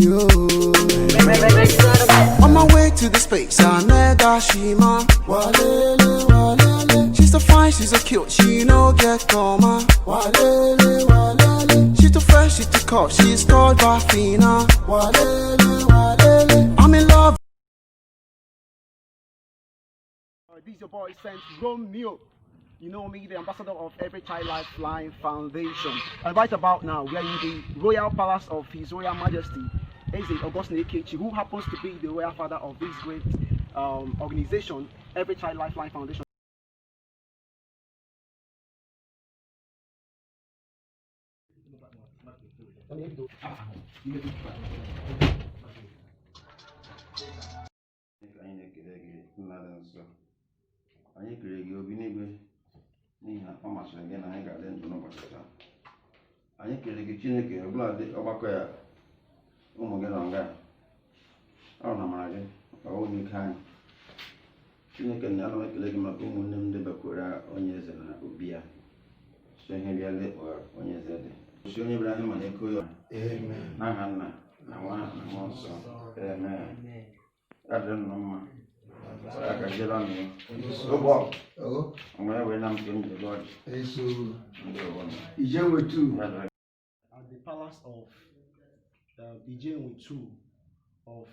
you. On my way to the space, I met Dashima. Walele, walele. She's so fine, she's so cute, she no get coma. Walele, walele. She's too fresh, she's too cold, she's called Bafina. Walele, walele. I'm in love. This is your boy Saint Romeo. You know me, the ambassador of Everychild Lifeline Foundation. And right about now, we are in the Royal Palace of His Royal Majesty, Eze Augustine Ekechi, who happens to be the royal father of this great organization, Everychild Lifeline Foundation. Anyị kere gị obi n'igwe n'ihi na ọ masịrị gị na anyị ga-adị ndụ n'ụbọchị taa. Anyị kere gị Chineke ọbụla dị ọgbakọ ya ụmụ gị nọ nga ọ na amara gị ọwụ n'ike anyị. Chineke na ana m ekele gị maka ụmụnne m ndị bekwara onye eze na obi ya so ihe bịa lekpọ onye eze dị si onye bịara anyị ma na-eko ya n'aha Nna na Nwa na Mmụọ Nsọ. Amen. Ya dịrị nnọọ mma. At the palace of jewne of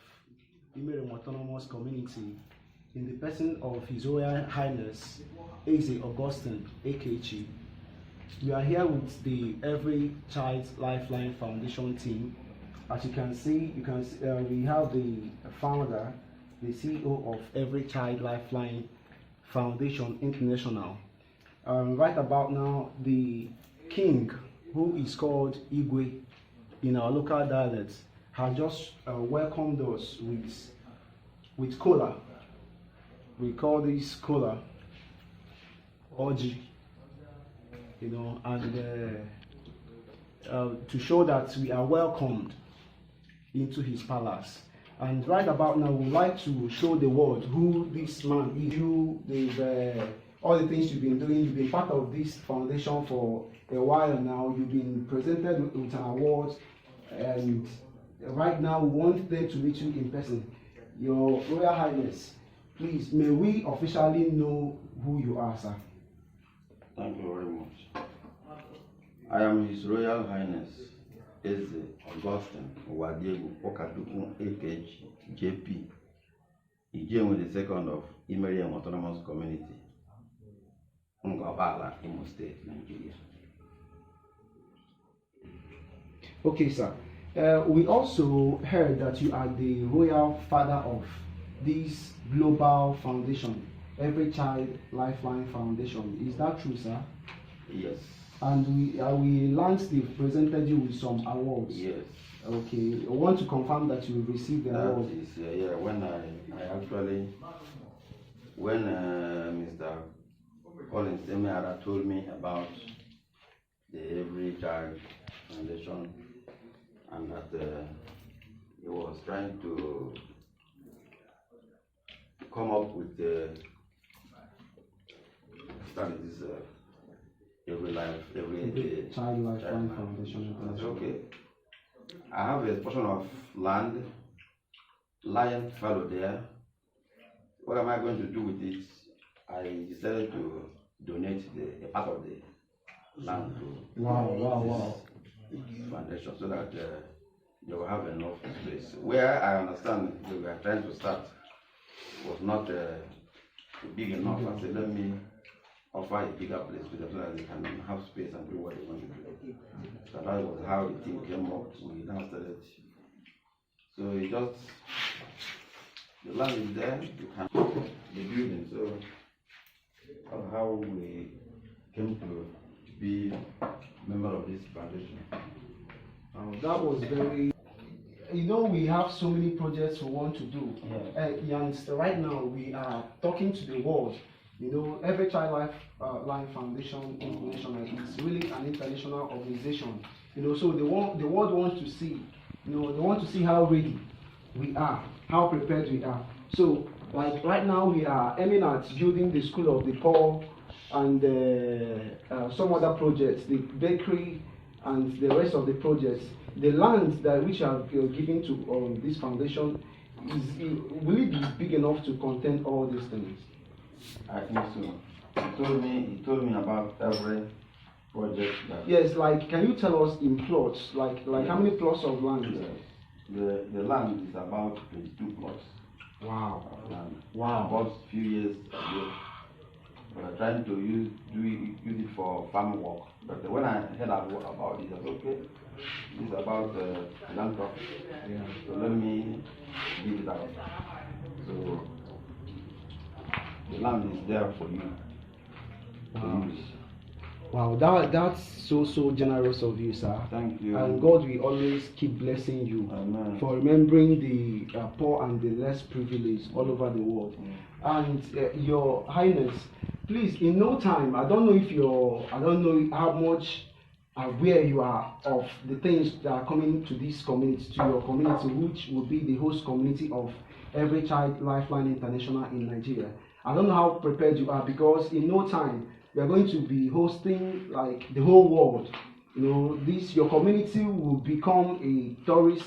Imerienwe Autonomous Community, in the person of His Royal Highness Eze Augustine Ekechi, we are here with the Everychild Lifeline Foundation team. As you can see, we have the founder, the CEO of Everychild Lifeline Foundation International. Right about now, the king, who is called Igwe in our local dialect, has just welcomed us with cola. We call this cola Oji, you know, and to show that we are welcomed into his palace. And right about now, we would like to show the world who this man is. All the things you've been doing, you've been part of this foundation for a while now. You've been presented with an award, and right now we want them to meet you in person. Your Royal Highness, please, may we officially know who you are, sir? Thank you very much. I am His Royal Highness Eze Augustine Ekechi, JP, jewne the second of Imerienwe Autonomous Community, Ngobala, Imo State, Nigeria. Okay, sir. We also heard that you are the royal father of this global foundation, Everychild Lifeline Foundation. Is that true, sir? Yes. And we learned they've presented you with some awards. Yes. Okay. I want to confirm that you received the award. Yeah. When Mr. Collins Semeara told me about the Everychild Foundation and that he was trying to come up with Child Lifeline Foundation. That's okay. I have a portion of land lying fallow there. What am I going to do with it? I decided to donate a part of the land to this foundation so that they will have enough space. Where I understand they were trying to start was not big enough. I said, let me offer a bigger place to them so that they can have space and do what they want to do. So that was how the team came up. We now started. So it just, the land is there, you can the building. So that's how we came to be a member of this foundation. That was very, you know, we have so many projects we want to do. Yeah. And right now we are talking to the world. You know, Everychild Lifeline Foundation International is really an international organization. You know, so the world wants to see, you know, they want to see how ready we are, how prepared we are. So, like right now, we are aiming at building the School of the Poor and some other projects, the bakery and the rest of the projects, the land that which are given to this foundation, will it be big enough to contain all these things? I think so. He told me about every project that. Yes, like can you tell us in plots, like Yes. how many plots of land? Yes. The land is about 22 plots. Wow. Of land. Wow. About a few years ago. We are trying to use it for farm work. But when I heard about it, I said, okay, this is about philanthropy. Yeah. So let me give it out. So the land is there for you to use. Wow, that's so generous of you, sir. Thank you. And God will always keep blessing you. Amen. For remembering the poor and the less privileged all over the world. And Your Highness, please, in no time, I don't know how much aware you are of the things that are coming to this community, to your community, which will be the host community of Everychild Lifeline International in Nigeria. I don't know how prepared you are, because in no time we are going to be hosting like the whole world. You know, your community will become a tourist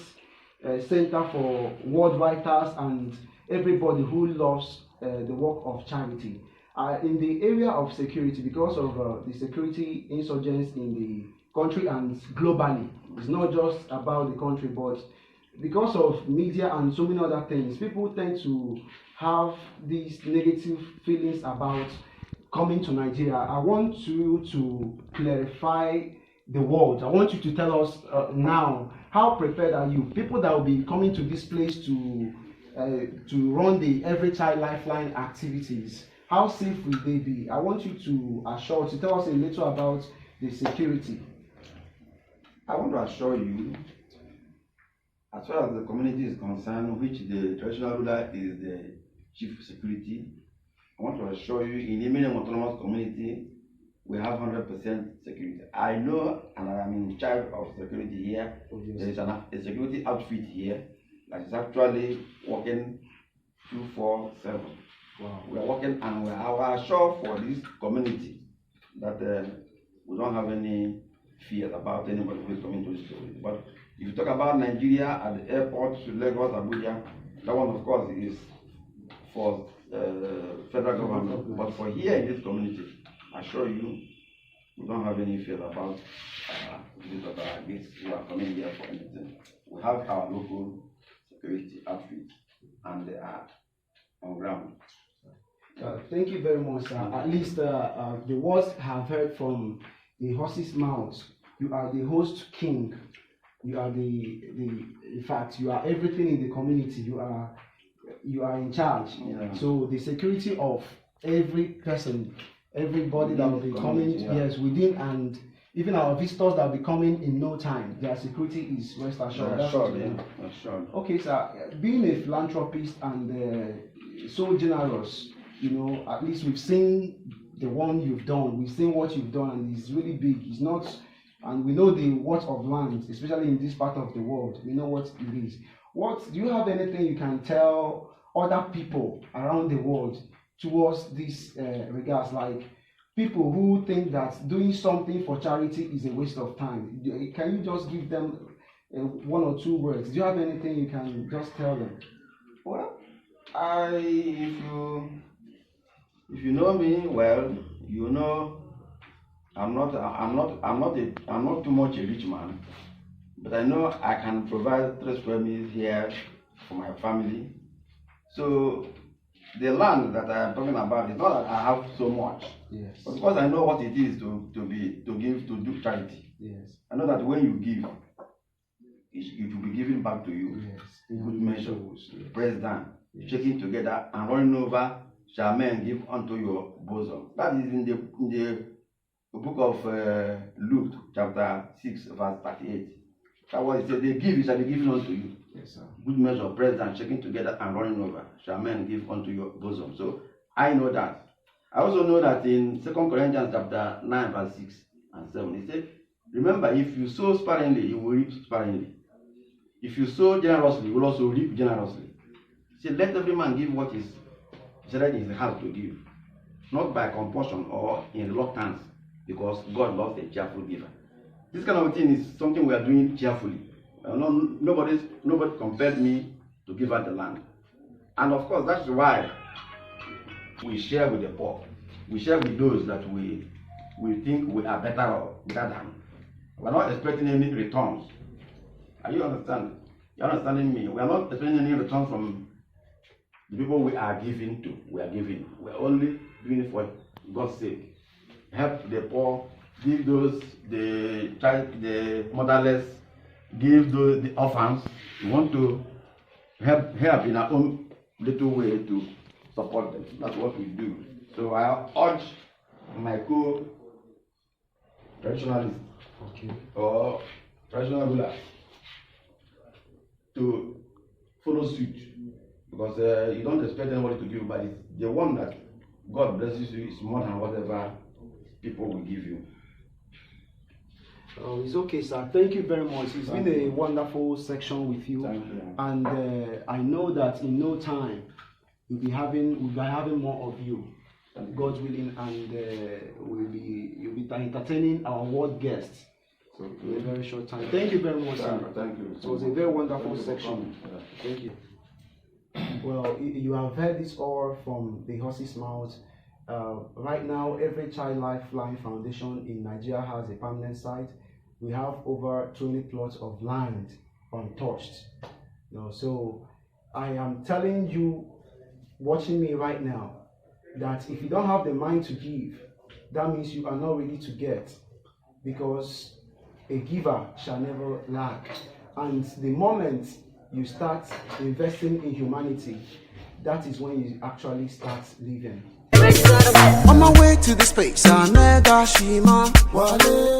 center for world writers and everybody who loves the work of charity. In the area of security, because of the security insurgents in the country and globally, it's not just about the country, but because of media and so many other things, people tend to have these negative feelings about coming to Nigeria. I want you to clarify the world. I want you to tell us now, how prepared are you? People that will be coming to this place to run the Everychild Lifeline activities, how safe will they be? I want you to tell us a little about the security. I want to assure you, as far as the community is concerned, which the traditional ruler is the chief security, I want to assure you, in the Imerienwe autonomous community, we have 100% security. I know, and I am in charge of security here. There is a security outfit here that is actually working 24/7. Wow. We are working, and we are sure for this community that we don't have any fear about anybody who is coming to this community. But if you talk about Nigeria at the airport to Lagos, Abuja, that one of course is for federal government. But for here in this community, I assure you, we don't have any fear about this who are coming here for anything. We have our local security outfit, and they are on ground. Thank you very much, sir. At least the words have heard from the horse's mouth. You are the host king. You are in fact, you are everything in the community. You are in charge. Yeah. So the security of every person, everybody that will be coming, yes, within, and even our visitors that will be coming in no time, their security is rest assured. Assured. Okay, sir. Being a philanthropist and so generous, you know, at least we've seen the one you've done. We've seen what you've done, and it's really big. It's not, and we know the worth of land, especially in this part of the world. We know what it is. Do you have anything you can tell other people around the world towards this regards, like people who think that doing something for charity is a waste of time? Can you just give them one or two words? Do you have anything you can just tell them? Well, if you know me well, you know I'm not too much a rich man, but I know I can provide 3 square meters here for my family. So the land that I am talking about is not that I have so much, yes, but because I know what it is to do charity. Yes. I know that when you give, it will be given back to you. Yes. Good measure, Yes. pressed down, Yes. shaking together and running over, shall men give unto your bosom. That is in the book of Luke, chapter 6, verse 38. That was it said, they give, it shall be given unto you. Yes, sir. Good measure, pressed down, shaking together and running over, shall men give unto your bosom. So I know that. I also know that in 2 Corinthians chapter 9, verse 6 and 7, it said, remember, if you sow sparingly, you will reap sparingly. If you sow generously, you will also reap generously. He said, let every man give what is ready in his heart to give, not by compulsion or in reluctance, because God loves a cheerful giver. This kind of thing is something we are doing cheerfully. Nobody compelled me to give out the land. And of course, that's why we share with the poor. We share with those that we think we are better than. We are not expecting any returns. Are you understanding? You're understanding me? We are not expecting any returns from the people we are giving to. We are giving. We are only doing it for God's sake. Help the poor, give those the motherless, give those the orphans. We want to help in our own little way to support them. That's what we do. So I urge my co-traditionalists or traditional rulers to follow suit, because you don't expect anybody to give, but it's the one that God blesses you is more than whatever people will give you. It's okay, sir. Thank you very much. It's been a wonderful section with you. Thank you. And I know that in no time we'll be having more of you, God willing, and you'll be entertaining our award guests in a very short time. Thank you very much, sir. Thank you. It was a very wonderful section. Thank you. Well, you have heard this all from the horse's mouth. Right now, Everychild Lifeline Foundation in Nigeria has a permanent site. We have over 20 plots of land untouched. So I am telling you, watching me right now, that if you don't have the mind to give, that means you are not ready to get, because a giver shall never lack. And the moment you start investing in humanity, that is when you actually start living. On my way to the space, I Wale.